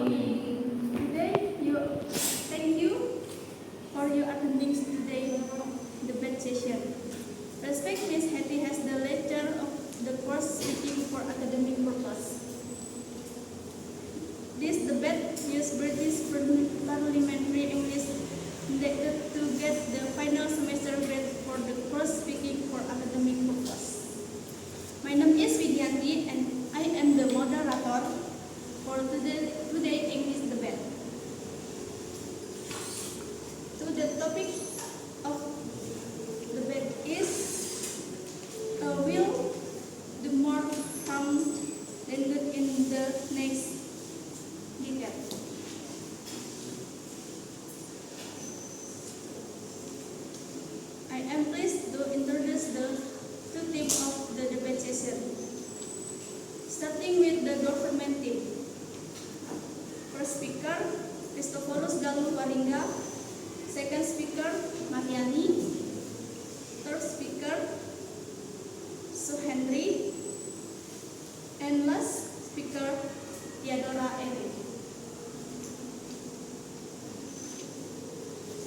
Today, thank you for your attending today's debate session. Respect Ms. Hetty has the lecture of the course speaking for academic purpose. This debate used British parliamentary English intended to get the final semester grade for the course speaking for academic purpose. My name is Vidyanti and I am the moderator for today English debate. So the topic of debate is will do more harm than good in the next decade. I am pleased to introduce the two teams of the debate session, starting with the government team. First speaker, Christophorus Galuh Waringga. Second speaker, Mariani. Third speaker, Suhendri. And last speaker, Theodora Eri.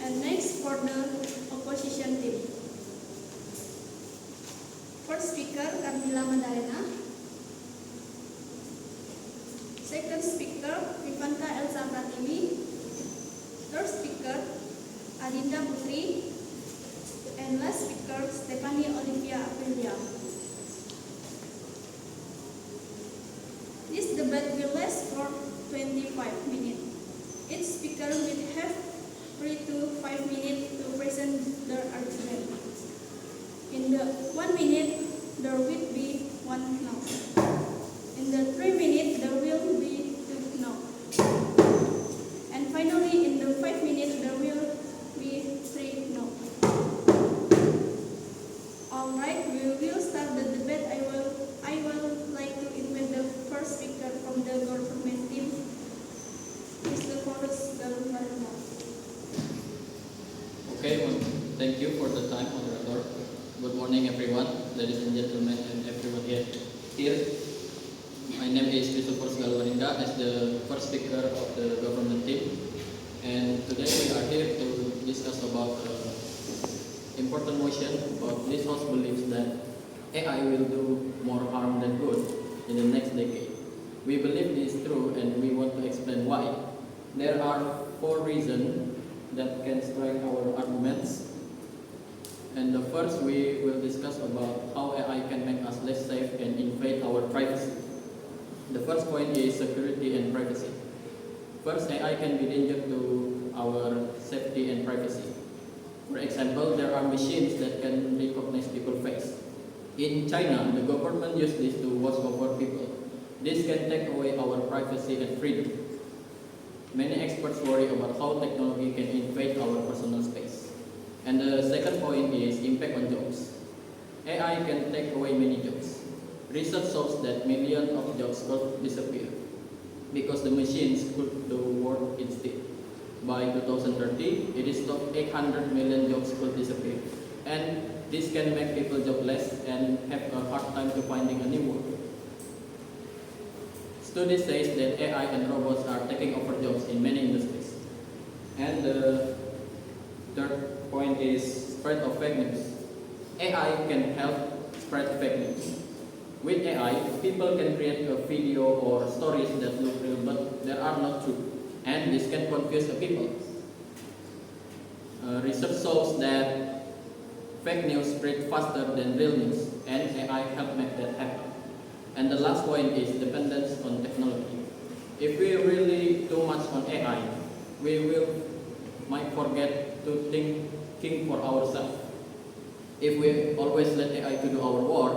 And next for the opposition team. First speaker, Carmila Madalena. Second speaker, Rifanta Elsa Pratiwi. Third speaker, Adinda Putri. And last speaker, Stephanie Olivia Aprilia. This debate will last for 25 minutes. Each speaker will have 3 to 5 minutes to present their argument. In the 1 minute, there will be 1 no. In the 3 minutes, there will be 2 no. And finally, in the 5 minutes, there will be 3 no. Alright, we will start the debate. I will like to invite the first speaker from the government team, Mr. Forrest Galuh Waringga. Okay, well, thank you for the time, moderator. Good morning, everyone, ladies and gentlemen, and everyone here. My name is Christophorus Galuh Waringga as the first speaker of the government team, and today we are here to discuss about important motion about this House believes that AI will do more harm than good in the next decade. We believe this is true, and we want to explain why. There are 4 reasons that can strike our arguments. And the first, we will discuss about how AI can make us less safe and invade our privacy. The first point is security and privacy. First, AI can be dangerous to our safety and privacy. For example, there are machines that can recognize people's face. In China, the government uses this to watch over people. This can take away our privacy and freedom. Many experts worry about how technology can invade our personal space. And the second point is impact on jobs. AI can take away many jobs. Research shows that millions of jobs could disappear because the machines could do work instead. By 2030, it is thought 800 million jobs could disappear. And this can make people jobless and have a hard time to finding a new work. Studies say that AI and robots are taking over jobs in many industries. And the third point is spread of fake news. AI can help spread fake news. With AI, people can create a video or stories that look real but they are not true. And this can confuse the people. Research shows that fake news spread faster than real news, and AI help make that happen. And the last point is dependence on technology. If we really too much on AI, we might forget to think for ourselves. If we always let AI to do our work,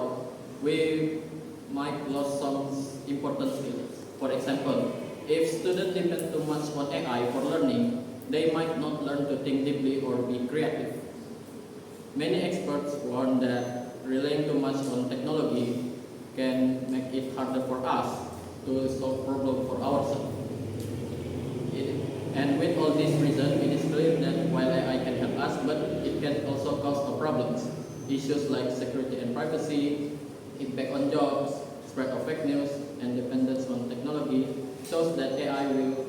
we might lose some important skills. For example, if students depend too much on AI for learning, they might not learn to think deeply or be creative. Many experts warn that relying too much on technology can make it harder for us to solve problems for ourselves. And with all these reasons, it is clear that while AI can help us, but it can also cause problems. Issues like security and privacy, impact on jobs, spread of fake news, and dependence on technology shows that AI will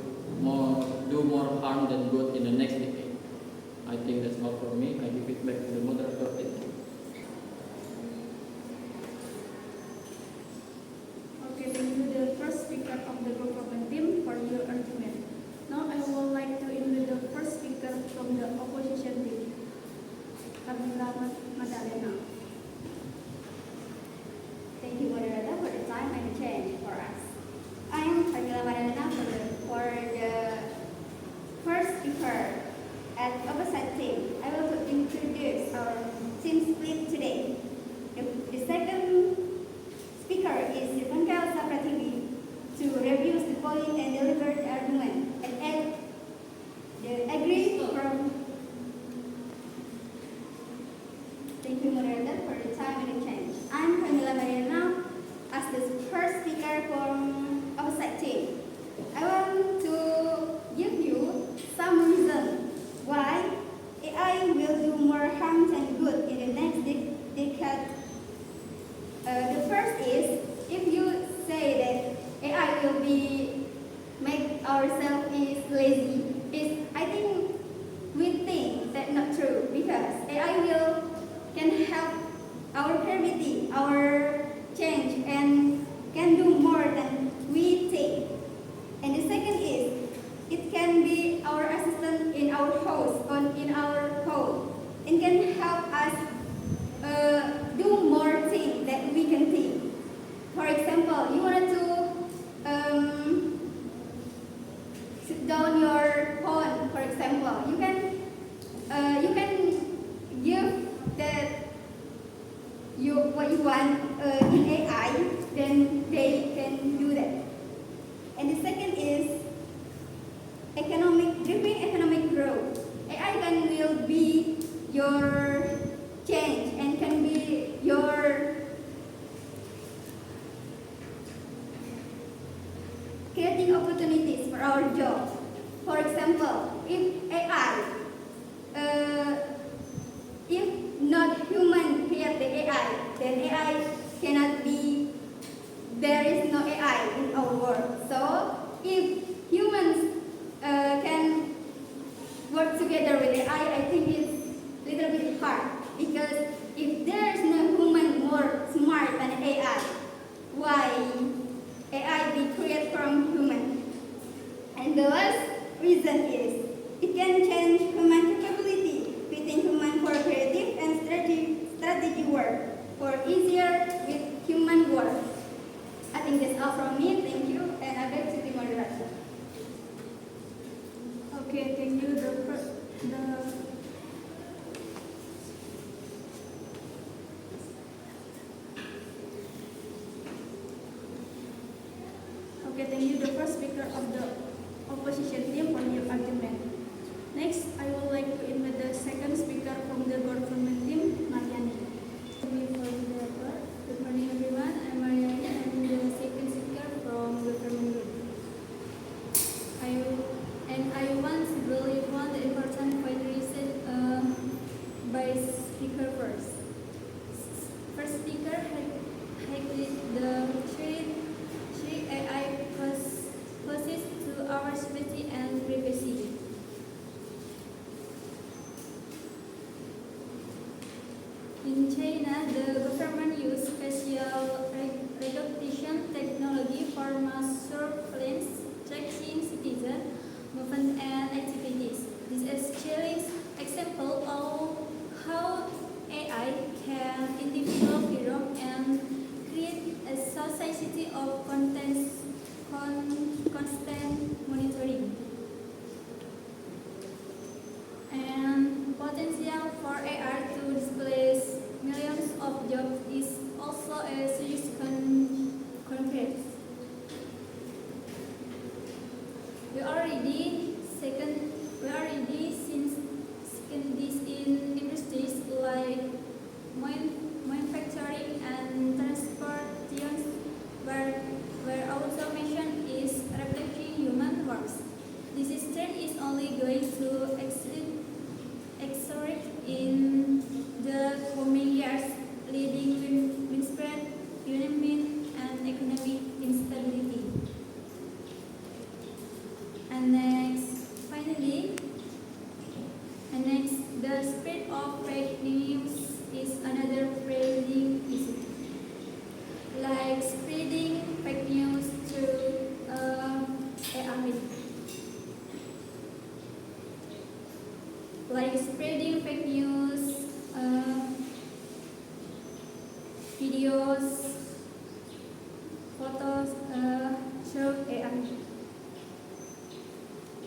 we make ourselves is lazy, is I think we think that's not true because AI will can help our creativity, our change, and can do more than we think. And the second is it can be our assistant in our house or in our home. It can help us do more things that we can think. For example, you wanted to sit down your phone. For example, you can give that you what you want in AI, then they can do that. And the second is driving economic growth. AI can will be your change and can be your creating opportunities for our job. For example, if not human create the AI, then AI cannot be, there is no AI in our world. So if humans can work together with AI, I think it's a little bit hard because if there is no human more smart than AI, why AI be created from human? And the last reason is it can change human capability within human for creative and strategy work for easier with human work. I think that's all from me. Thank you, and I back to the moderator. Okay, thank you. Okay, thank you, the first speaker of the opposition team for your argument. Next, I would like to invite the second speaker from the government team, Mariani. Good morning, everyone. I'm Mariani. I'm the second speaker from government group. I want to believe one important point raised by speaker first. First speaker highlighted the three AI poses to our safety and privacy. In China, the government used facial recognition technology for mass surveillance, tracking citizen movement and activities. This is chilling example of how AI can individual freedom and create a society of constant monitoring. And potential for AI to displace millions of jobs is also a serious concern. We already seen this in industries like manufacturing and transportation, where automation is replacing human works. This trend is only going to accelerate in the coming years, leading to widespread unemployment and economic instability. And next, the spread of fake news is another pressing issue. Like spreading fake news through AI. Like spreading fake news, videos, photos through AI.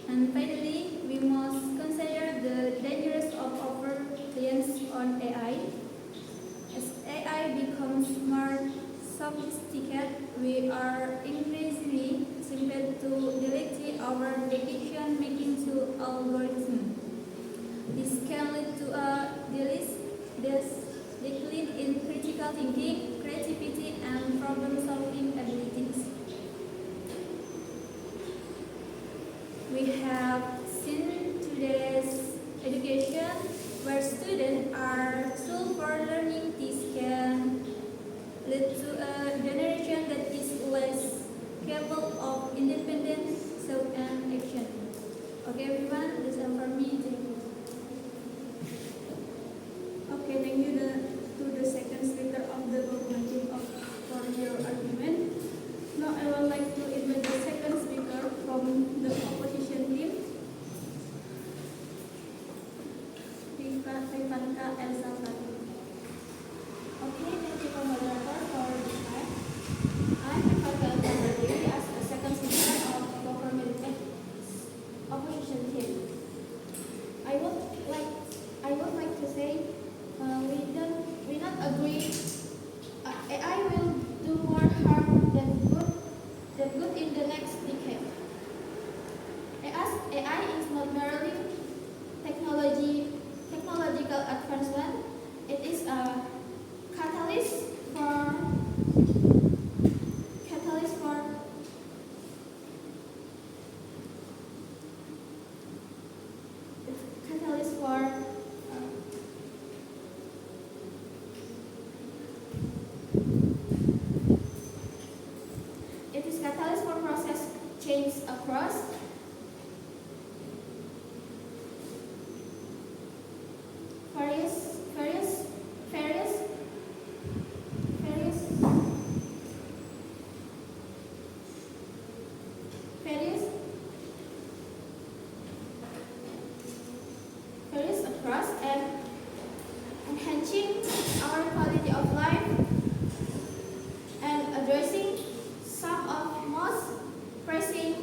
And finally, we must consider the dangers of over-reliance on AI. As AI becomes more sophisticated, we are increasingly tempted to delegate our decision-making to algorithms. This can lead to a decline in critical thinking, creativity, and problem-solving abilities. We have seen today's education where students are told for learning. This can lead to a generation that is less capable of human action. Okay, everyone, this is for me. Thank you. Okay, thank you to the second speaker of the government team for your argument. Now I would like to invite the second speaker from the opposition team, Rifanka Elsafati. Okay, thank you for moderator for this time. I'm Rifanka Elsafati as the second speaker of government opposition team. I would like to say we not agree. AI will do more harm than good in the next decade. As AI is not merely technological advancement, it is a catalyst for process change across various across and enhancing our quality of life and addressing some of most pressing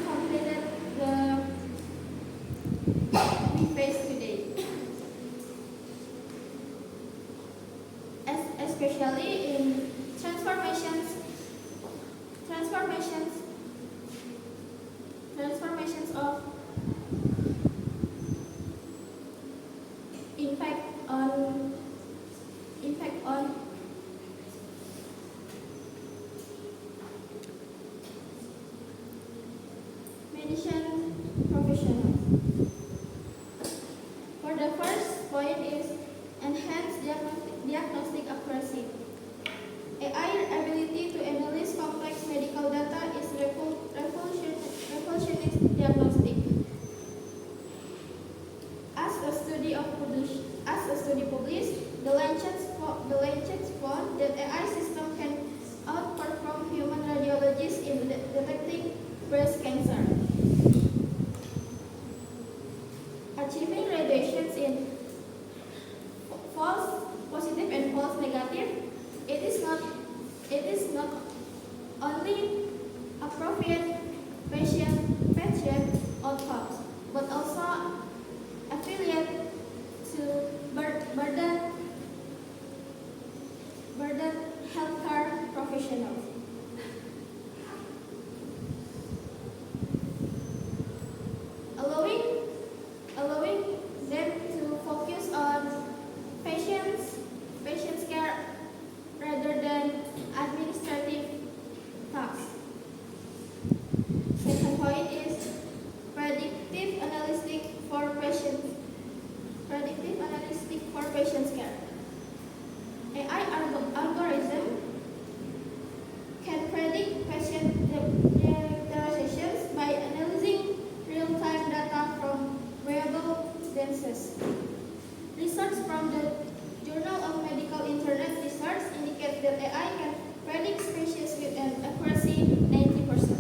complaints we face today, especially in transformations of impact on medicine professionals. For the first point is enhanced diagnostic accuracy. AI ability to analyze complex medical data is revolutionizing diagnostic. As a study published, the Lancet found that AI system can outperform human radiologists in detecting breast cancer, achieving gradations in false positive and false negative. It is not only appropriate patient outcomes, but also affiliate to burden healthcare professionals. Allowing them to focus on patients care rather than administrative tasks. Second point is predictive analytics for patients care. AI algorithm can predict patient utilizations by analyzing real-time data from wearable devices. Research from the Journal of Medical Internet Research indicates that AI can predict species with an accuracy 90%.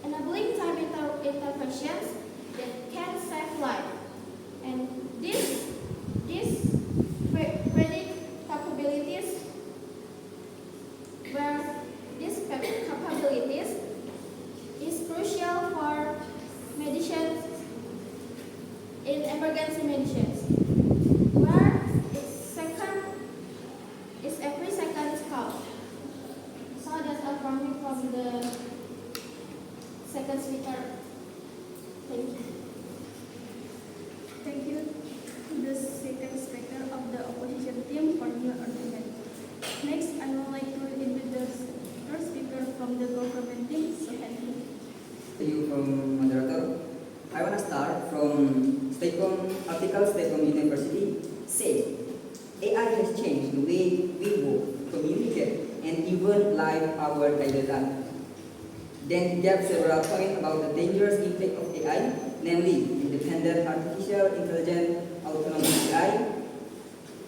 Enabling time interventions that can save life. And these predict capabilities is crucial for medicines in emergency medicines, where every second counts. So that's all from me from the second speaker. Thank you. Thank you to the second speaker of the opposition team for your argument. Next, I would like to invite the first speaker from the government team, Suhendi. Thank you from moderator. I want to start from take-home articles life, our daily life. Then he gave several points about the dangerous impact of AI, namely independent artificial intelligence, autonomous AI,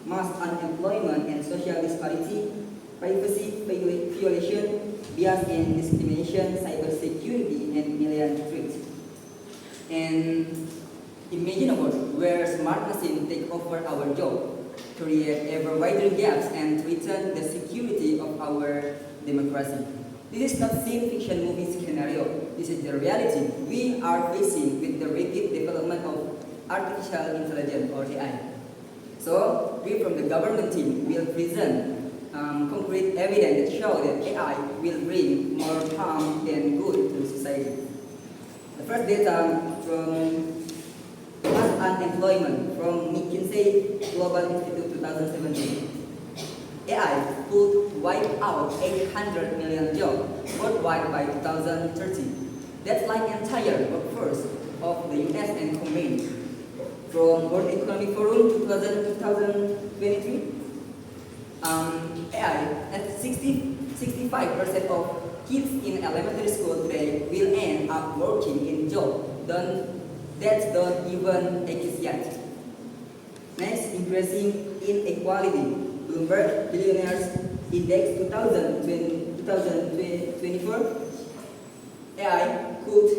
mass unemployment and social disparity, privacy violation, bias and discrimination, cybersecurity, and million threats. And imagine a world where smart machines take over our job, create ever wider gaps, and threaten the security of our democracy. This is not science fiction movie scenario. This is the reality we are facing with the rapid development of artificial intelligence or AI. So, we from the government team will present concrete evidence that show that AI will bring more harm than good to society. The first data from mass unemployment from McKinsey Global Institute 2017. AI could wipe out 800 million jobs worldwide by 2030. That's like entire workforce of the US and combined. From World Economic Forum 2023, AI at 65% of kids in elementary school today will end up working in jobs that don't even exist yet. Next, increasing inequality. Bloomberg Billionaires Index 2024. AI could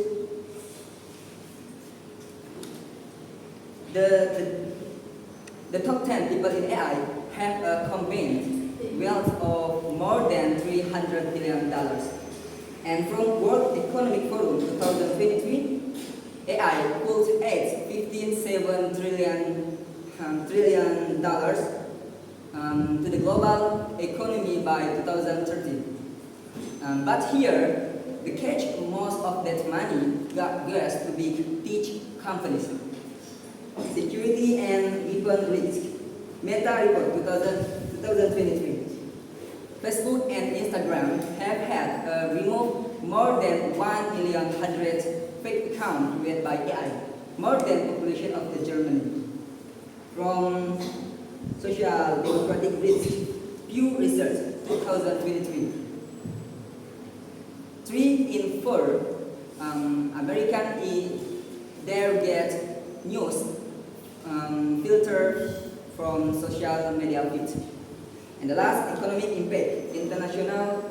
the top 10 people in AI have a combined wealth of more than $300 billion. And from World Economic Forum 2023, AI could add $15.7 trillion to the global economy by 2030. But here, the catch, most of that money goes to big tech companies. Security and weapon risk. Meta report 2023. Facebook and Instagram have had removed more than 1,100,000 fake accounts created by AI, more than the population of the Germany. From Social Democratic Risk, Pew Research 2023. 3 in 4 Americans there get news filtered from social media feeds. And the last, economic impact, International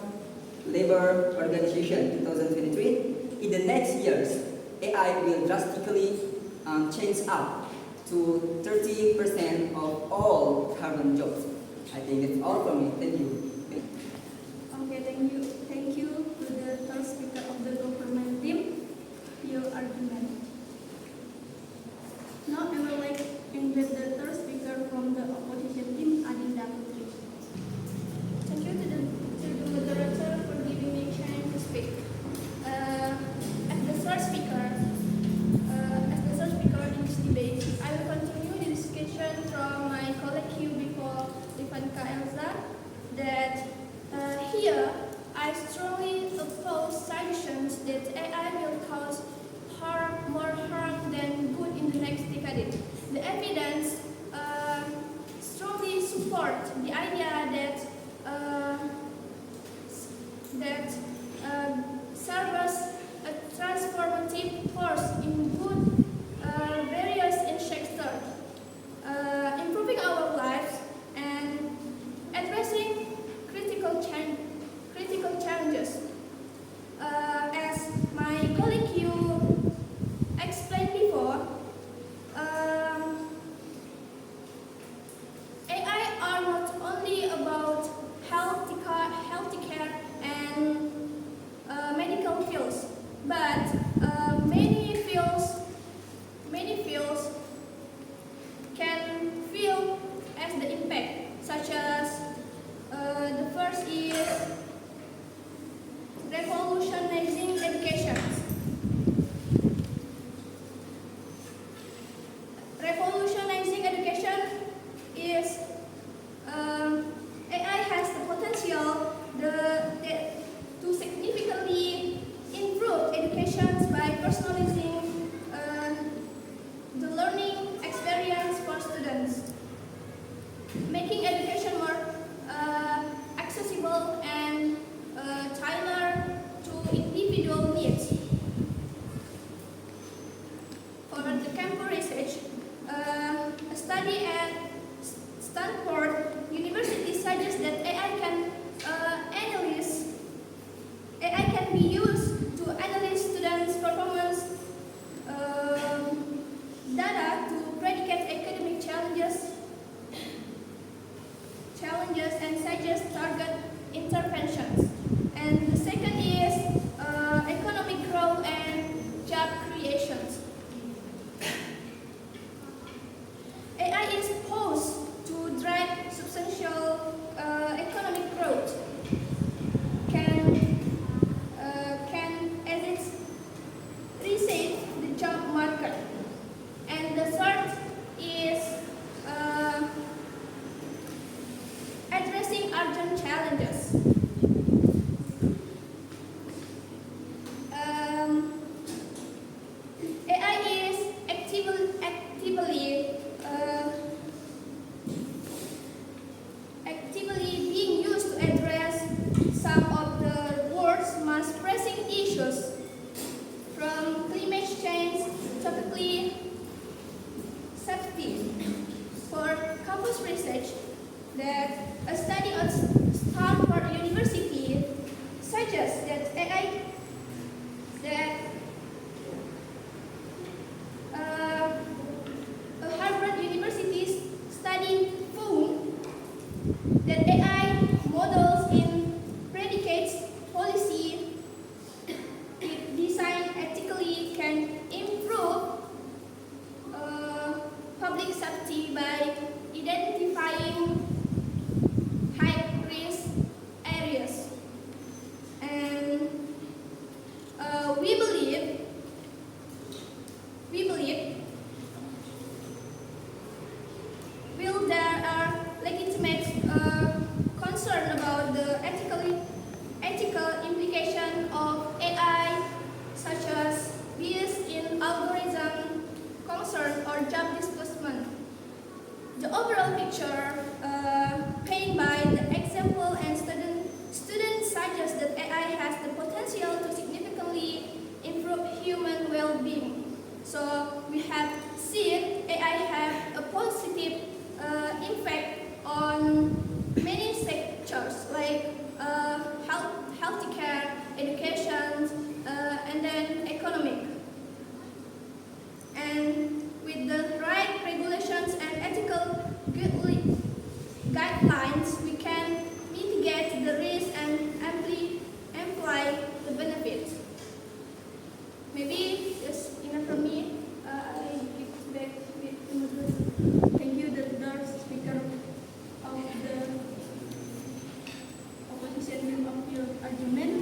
Labor Organization 2023. In the next years, AI will drastically change up to 30% of all carbon jobs. I think that's all from me. Thank you. Okay, thank you. Thank you to the third speaker of the government team, your argument. Now I would like to invite the third speaker from the opposition team, Adinda Putri. Thank you to the moderator for giving me a chance to speak. As the third speaker in this debate, I will continue the discussion from my colleague here before, Ivanka Elza, that here I strongly oppose suggestions that AI will cause more harm than good in the next decade. The evidence strongly supports the idea that serves a transformative force in good various sectors, improving our lives and addressing critical challenges. As my colleague you explained before, AI are not only about healthcare and medical fields, but many fields can feel as the impact, such as the first is revolutionizing education. Revolutionizing education is AI has the potential to significantly improve education by personalizing the learning experience for students, making education more accessible and campus research, a study at Stanford University suggests that AI can be used to analyze students' performance data to predict academic challenges and suggest target interventions. And the second is economic growth and job creations. AI is posed to drive substantial economic growth. Can as it reshape the job market. And the third is addressing urgent challenges. AI is actively being used to address some of the world's most pressing issues, from climate change, topically safety. For campus research, that a study at Stanford University suggests that a Harvard University study found that AI models in predicates policy, if designed ethically, can improve public safety by identifying high-risk areas. And we believe while there are legitimate concern about the ethical implication of AI, such as bias in algorithm concern or job displacement, the overall picture painted by the example and students suggests that AI has the potential to significantly improve human well-being. So we have seen AI have a positive impact on many sectors like healthcare, education, and then economic. And with the right regulations and ethical guidelines, we can mitigate the risk and amplify the benefits. Maybe that's enough from me. I give back to Mudra. Thank you, the third speaker of the opposition of your argument.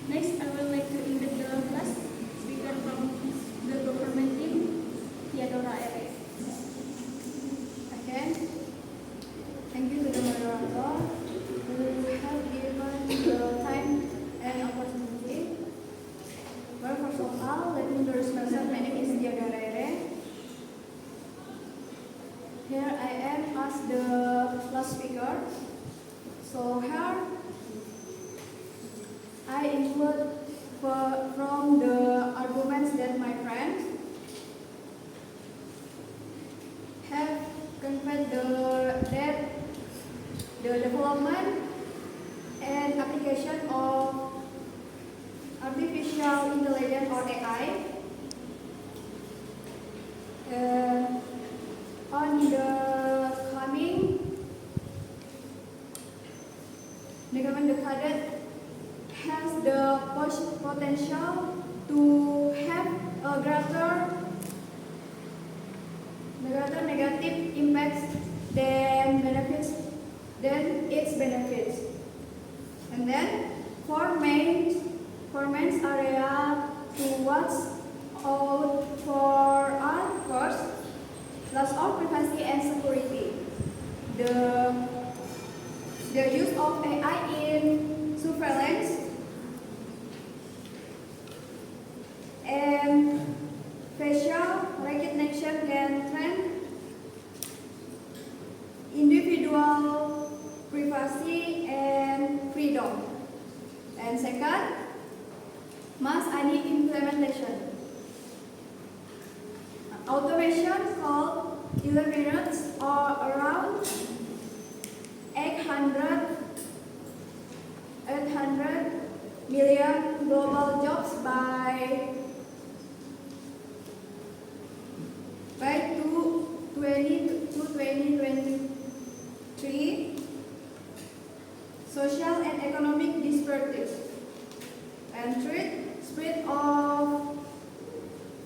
Next, I would like to invite the last speaker from the government team, Theodora Ere. Okay. Thank you to the moderator who have given the time and opportunity. Well, first of all, let me introduce myself. My name is Theodora Ere. Here I am as the last speaker. So here I include from the arguments that my friends have conveyed that the development and application of artificial intelligence or AI on the coming decade has the potential to have a greater negative impacts than its benefits. And then four main area to watch out for are: first, loss of privacy and security. The use of AI in surveillance and facial recognition can threaten individual privacy and freedom. And second, mass ID implementation. automation called eliminates or around 800 million global jobs by 2023. Social and economic disparities and third, spread of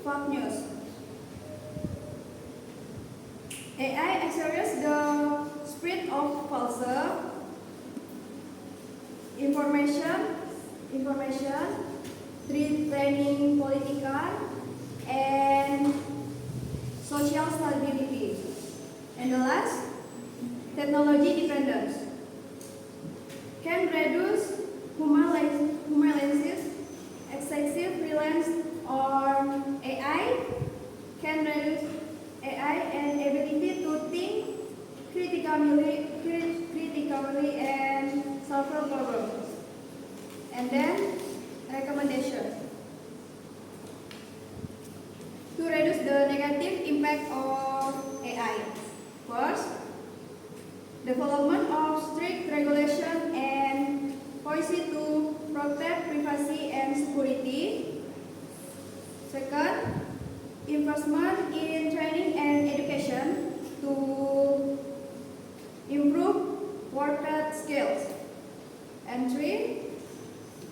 fake news. AI accelerates the spread of false information, threatening political and social stability. And the last, technology dependence can reduce human excessive reliance on AI, can reduce AI and ability to think critically and solve problems. And then recommendation to reduce the negative impact of AI. First, development of strict regulation and policy to protect privacy and security. Second, investment in training and education to improve worker skills. And three,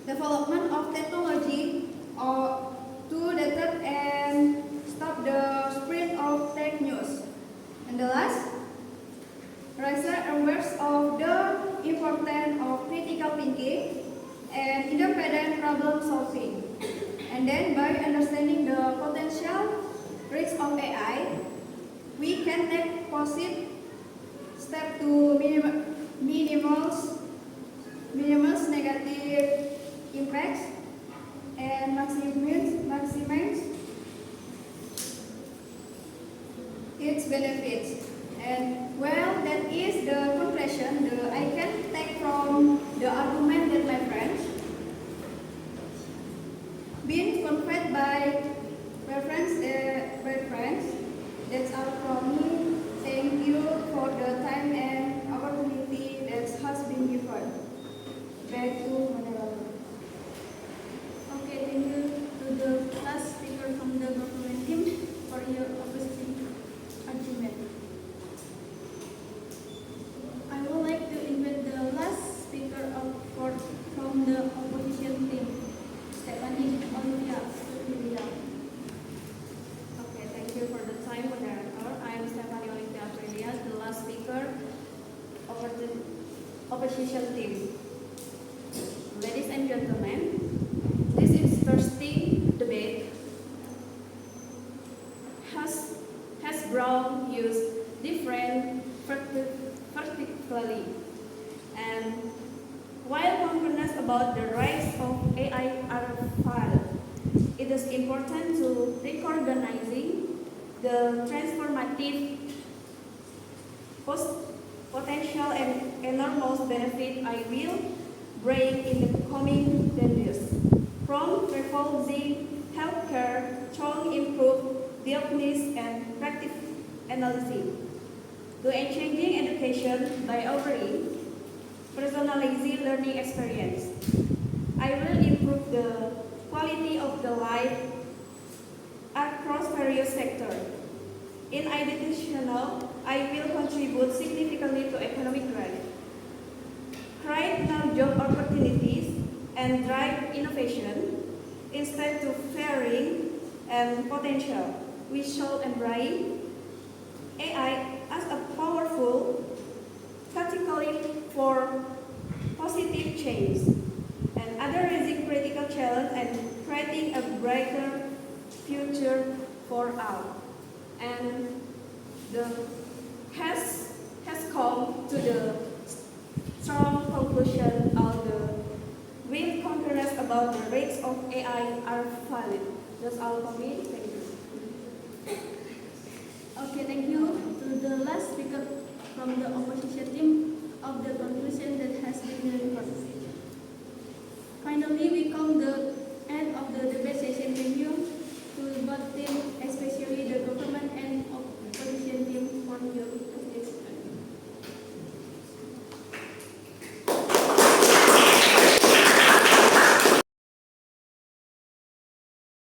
development of technology to detect and stop the spread of fake news. And the last, raise awareness of the importance of critical thinking and independent problem solving. And then by understanding the potential risks of AI, we can take positive steps to minimize negative impacts and maximize its benefits. And well, that is the conclusion I can take from the argument that my friends been conveyed by friends. That's all from me. Thank you for the time and opportunity that has been given. Back to Manila. Okay, thank you to the last speaker from the government team for your opposing argument. I would like to invite the last speaker from the opposition team, Stephanie Olivia. Okay, thank you for the time, moderator. I am Stephanie Olivia Aprilia, the last speaker of the opposition team. Ladies and gentlemen, this interesting debate has brought views different particularly. And while conclusions about the rise of AI are valid, it is important to recognizing the transformative potential and enormous benefit I will bring in the coming decades. From revolving healthcare to improve diagnosis and practice analysis, to changing education by offering personalized learning experience. I will improve the quality of the life across various sectors. In addition, I will contribute significantly to economic growth, create new job opportunities, and drive innovation instead of fearing and potential. We shall embrace AI as a powerful catalyst for positive change and addressing critical challenge and creating a brighter future for all. And the has come to the strong conclusion of the with concurrence about the rates of AI are valid. That's all for me. Thank you. Okay, thank you to the last speaker from the opposition team of the conclusion that has been delivered. Finally, we come the end of the debate session. Thank you to both teams, especially the government and opposition team, for your